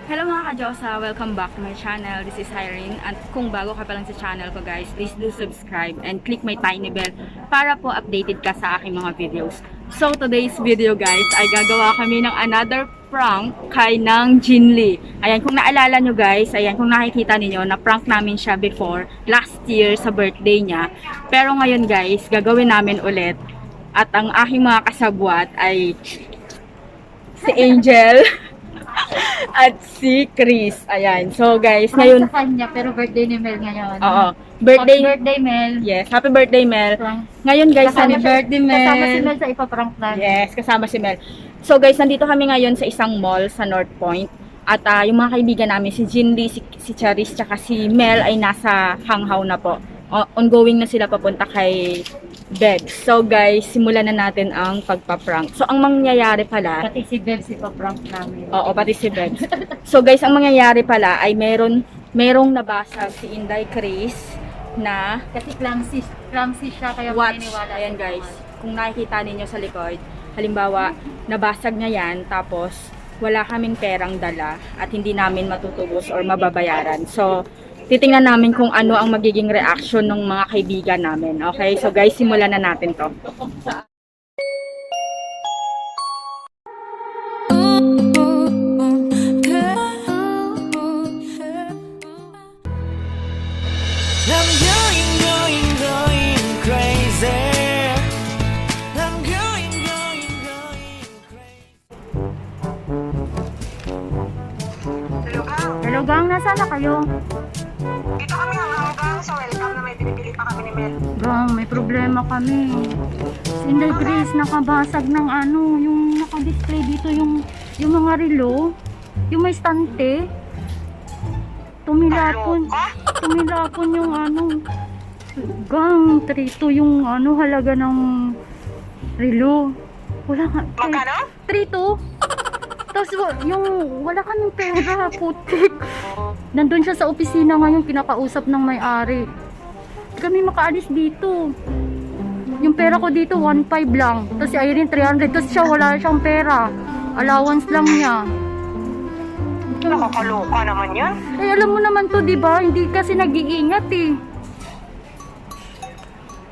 Hello mga ka-Diyosa! Welcome back to my channel. This is Irene. At kung bago ka pa lang sa channel ko guys, please do subscribe and click my tiny bell para po updated ka sa aking mga videos. So today's video guys ay gagawa kami ng another prank kay ng Jinli. Ayan, kung naalala nyo guys, ayan, kung nakikita niyo na prank namin siya before, last year sa birthday niya. Pero ngayon guys, gagawin namin ulit. At ang aking mga kasabwat ay si Angel at si Chris. Ayan. So guys, ngayon Sa kanya, pero birthday ni Mel ngayon. oo. Happy Birthday. birthday, Mel. Yes, happy birthday Mel. Prank. Ngayon guys, Happy nandito- birthday, Mel. Kasama si Mel sa ipaprank namin. Yes, kasama si Mel. So guys, nandito kami ngayon sa isang mall sa North Point. At yung mga kaibigan namin, si Jinli, si Charis, tsaka si Mel ay nasa hanghaw na po. Ongoing na sila papunta kay Beb. So guys, simulan na natin ang pagpa-prank. So ang mangyayari pala, Pati si Beb si ipaprank namin. oo, pati si Beb. So guys, ang mangyayari pala ay merong nabasag si Inday Chris na Kasi clumsy siya, kaya watch. maniniwala. Ayan guys, kung nakikita ninyo sa likod, halimbawa, nabasag niya yan, tapos wala kaming perang dala at hindi namin matutubos or mababayaran. So, titingnan namin kung ano ang magiging reaction ng mga kaibigan namin. Okay? So guys, simulan na natin to. I'm going crazy. I'm going crazy. Hello gang, nasaan na kayo? Dito kami hanggang so welcome na may binibili pa kami ni Mel. Gang, may problema kami. Si Inday Grace nakabasag ng ano, yung naka-display dito yung mga relo, yung may stante. Tumilapon yung ano. Gang, 3-2 yung ano halaga ng relo. Wala ka. Magkano? 3-2. Tapos yung wala kaming pera, putik. Nandun siya sa opisina ngayon, kinakausap ng may-ari. Hindi kami makaalis dito. Yung pera ko dito, 1.5 lang. Tapos si Irene, 300. Tapos siya, wala siyang pera. Allowance lang niya. Nakakaloka naman yan. Eh, alam mo naman to, di ba? Hindi kasi nag-iingat eh.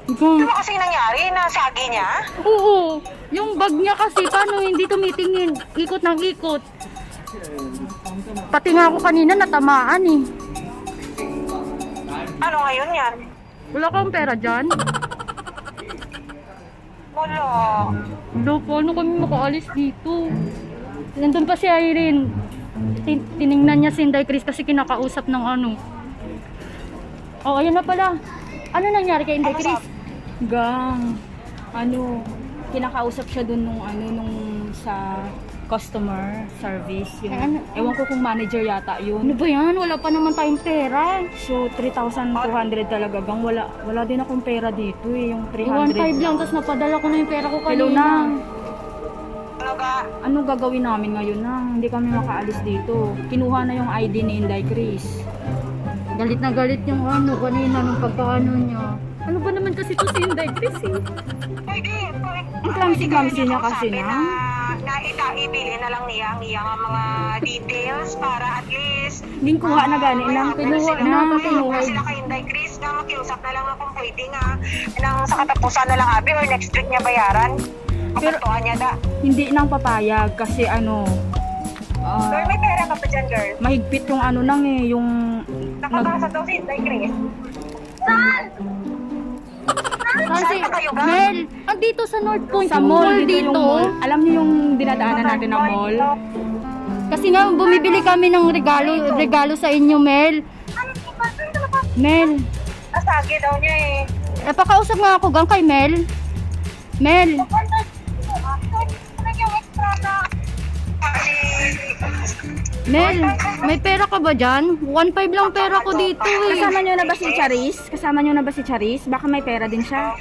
Ano ba kasi nangyari? Nasagi niya? Oo. Yung bag niya kasi, paano hindi tumitingin? Ikot ng ikot. Pati nga ako kanina natamaan eh. Ano ngayon yan? Wala kang pera dyan? Wala. Wala, paano kami makaalis dito? Nandun pa si Irene. Tiningnan niya si Inday Chris kasi kinakausap ng ano. Oh, ayun na pala. Ano nangyari kay Inday Chris? Gang, kinakausap siya dun nung sa customer service. Ano? Ewan ko kung manager yata Ano yun. ba yan? Wala pa naman tayong pera. So, 3,200 talaga. Gang, wala din akong pera dito eh. Yung 1.5 300 lang, tapos napadala ko na yung pera ko Hello kanina. na. Ano ga? Ano gagawin namin ngayon na hindi kami makaalis dito? Kinuha na yung ID ni Inday Chris. Galit na galit yung ano kanina nung pagkaano niya. Ano ba naman kasi to si Inday Chris eh? Hindi. Ang clumsy-clumsy niya kasi sabi na. Na ibili na lang niya ang mga details para at least Hindi kuha na gani lang. Kinuha na, kinuha sila kay Inday Chris na makiusap na lang kung pwede nga nang sa katapusan na lang abi or next week niya bayaran. Pero- Kapuntuhan niya da. Hindi nang papayag kasi Girl, may pera ka pa dyan, girl. mahigpit yung ano nang eh, yung Nakabasa daw si Inday Chris. Kasi, Saan ba kayo, Gang? Mel, andito sa North Point, sa yung mall dito. yung mall. Alam niyo yung dinadaanan natin na mall? Kasi nga, bumibili kami ng regalo sa inyo, Mel. Mel, Nasagi daw niya eh. pakausap nga ako gang kay Mel. Mel, Mel, may pera ka ba dyan? 1.5 lang pera ko dito eh. Kasama niyo na ba si Charis? Kasama niyo na ba si Charis? Baka may pera din siya.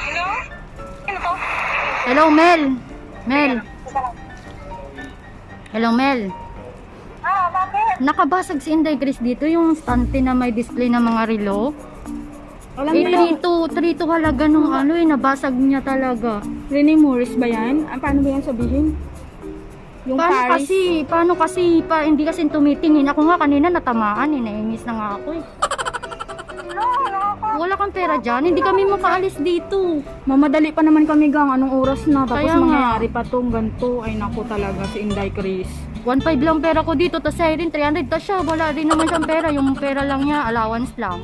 Hello? Ano to? Hello, Mel. Mel. Hello, Mel. Bakit? Nakabasag si Inday Grace dito yung stante na may display ng mga relo. Alam Eh, niyo yung 3-2 halaga nung ano eh, nabasag niya talaga. Rene Morris ba yan? Paano ba yan sabihin? Yung Paano Paris. kasi? Hindi kasi tumitingin. Ako nga kanina natamaan, nainis na nga ako eh. Wala kang pera dyan, hindi kami makaalis dito. Mamadali pa naman kami gang anong oras na. Tapos Kaya nga. mangyayari pa tong ganito. Ay naku talaga si Inday Chris. 1.5 lang pera ko dito, tas siya rin 300, tas siya, wala rin naman siyang pera. Yung pera lang niya, allowance lang.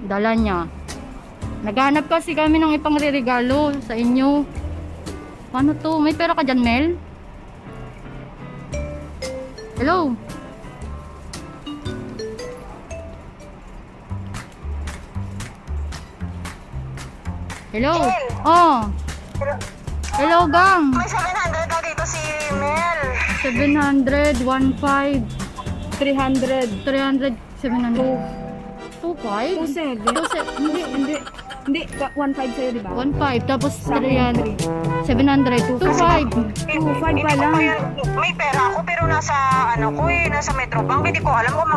Dala niya. Naghanap kasi kami ng ipang regalo sa inyo. Paano to? May pera ka dyan, Mel? Hello? Hello? Mel. Oh. Hello, gang. May 700 daw dito si Mel. 700, 1.5, 300. 300, 700. 2.5? 27. 2.7. Hindi. 1.5 sa'yo, di ba? 1.5, tapos Sa akin, 300, 700, 2.5. 2.5 pa lang. May pera ako pero nasa nasa Metrobank. Hindi ko alam kung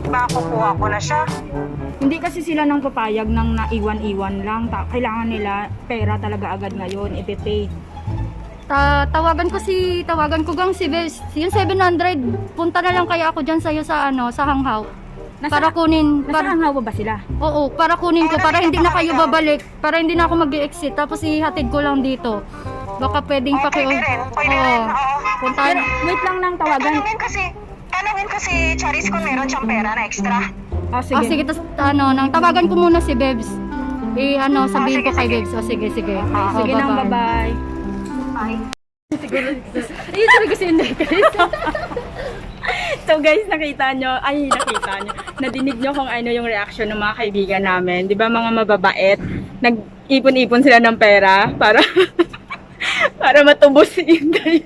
makakukuha ko na siya. Hindi kasi sila nang papayag ng naiwan-iwan lang. Kailangan nila pera talaga agad ngayon, ipe-pay. Tawagan ko gang si Bes. Yung 700, punta na lang kaya ako dyan sa'yo sa sa hanghaw. Para kunin, Nasa hangawa ba sila? oo, para kunin ko, para hindi na kayo babalik, para hindi na ako mag-exit, tapos ihatid ko lang dito. Baka pwedeng Pwede rin. Pwede rin. Oo. Punta, Pero wait lang nang tawagan. Tanungin kasi Charis kung meron siyang pera na extra. Sige. sige, tapos nang tawagan ko muna si Bebs. Sabihin sige, ko kay sige. Bebs. Sige. Sige Oh, nang bye-bye. Bye. Ayun, sabi ko si Inday, guys. So guys, nakita nyo, nadinig nyo kung ano yung reaction ng mga kaibigan namin. Di ba mga mababait? Nag-ipon-ipon sila ng pera para para matubos si Inday.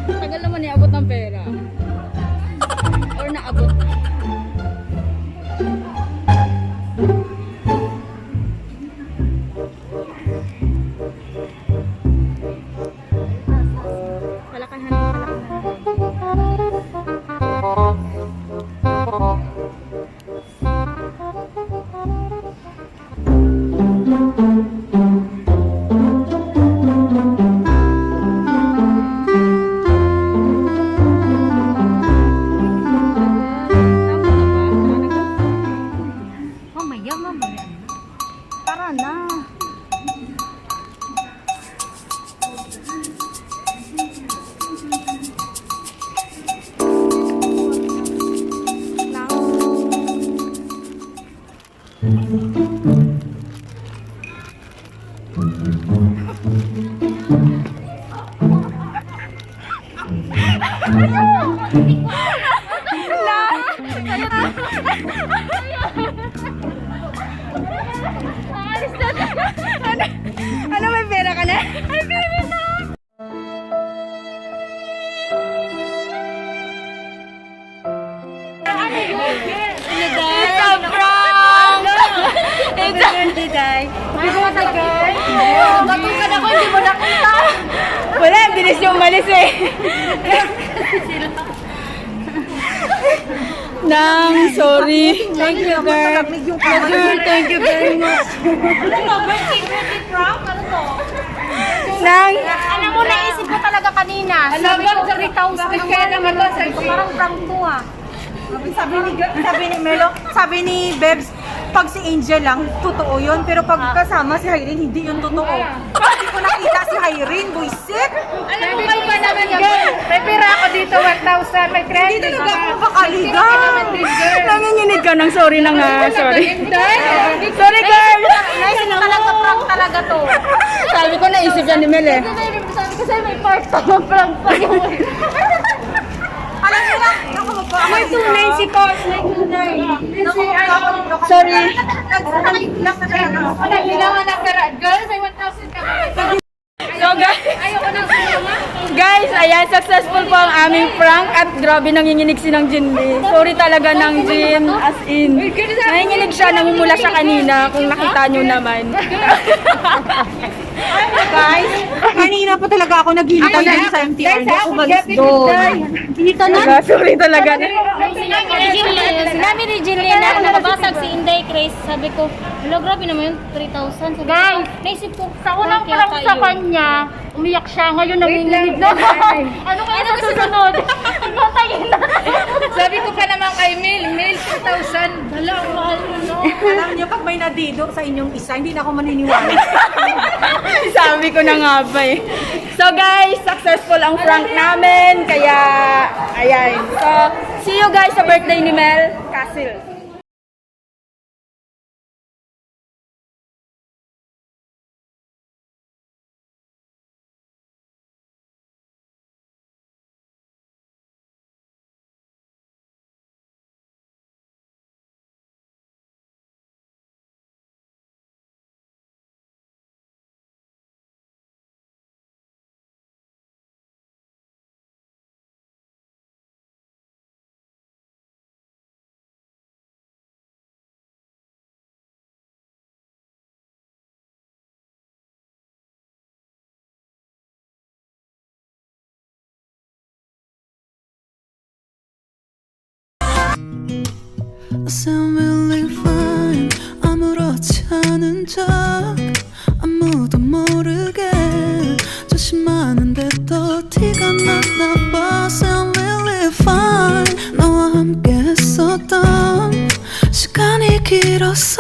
Tagal naman niabot ng pera. Or naabot na. Mamaya. Tara na. Ano, may pera ka na? Ay, pera na! It's a prank! It's a birthday. Batukan ako, hindi mo nakita. Wala, bilis yung umalis eh. Nang, sorry. Thank you, girl. Girl, thank you very much. Nang, Alam mo, naisip ko talaga kanina. Sabi ko, 3,000 kaya naman ba? Sabi ko, parang prank to ah. Sabi ni Melo, sabi ni Bebs, pag si Angel lang, totoo yun. Pero pag kasama si Irene, hindi yun totoo. Hindi ko nakita si Irene, buisit. Alam mo kayo ba naman, girl? May pera ako dito, 1,000. May credit. Hindi talaga ako makaliga. nanginginig ka ng sorry na nga. Sorry. Sorry, girl. Naisip ko talaga, prank talaga to. Sabi ko, naisip yan ni Mel eh. Sabi ko sa'yo, may part pa, prank pa yun. Alam mo lang, ako magpapalika. May tunay si Coach, may tunay. Sorry. Wala, hindi naman ang pera. Girl, may 1,000 ka. So, guys. successful po ang aming prank at grabe nanginginig si ng Jinli. Sorry talaga ng Jin, as in. Nanginginig siya, namumula siya kanina kung nakita nyo naman. Guys, kanina pa talaga ako naghihintay dun sa MTR. Hindi ako balis doon. Dito na. Sorry talaga. Sinabi ni Jillian na nakabasag si Inday Grace. Sabi ko, hello, grabe naman yun, 3,000. Sabi ko, naisip ko, sa unang prank sa kanya, umiyak siya. Ngayon nanginginig na. Ano kaya sa susunod? Matayin na. Sabi ko pa naman kay Mel, 2,000. Hala, ang mahal mo, no? Alam niyo, pag may nadido sa inyong isa, hindi na ako maniniwala. Sabi ko na nga ba eh. So guys, successful ang prank namin. Kaya, ayan. So, see you guys sa birthday ni Mel Castle. I sound really fine 아무렇지 않은 척 아무도 모르게 조심하는데 또 티가 났나 봐 Sound really fine 너와 함께 했었던 시간이 길었어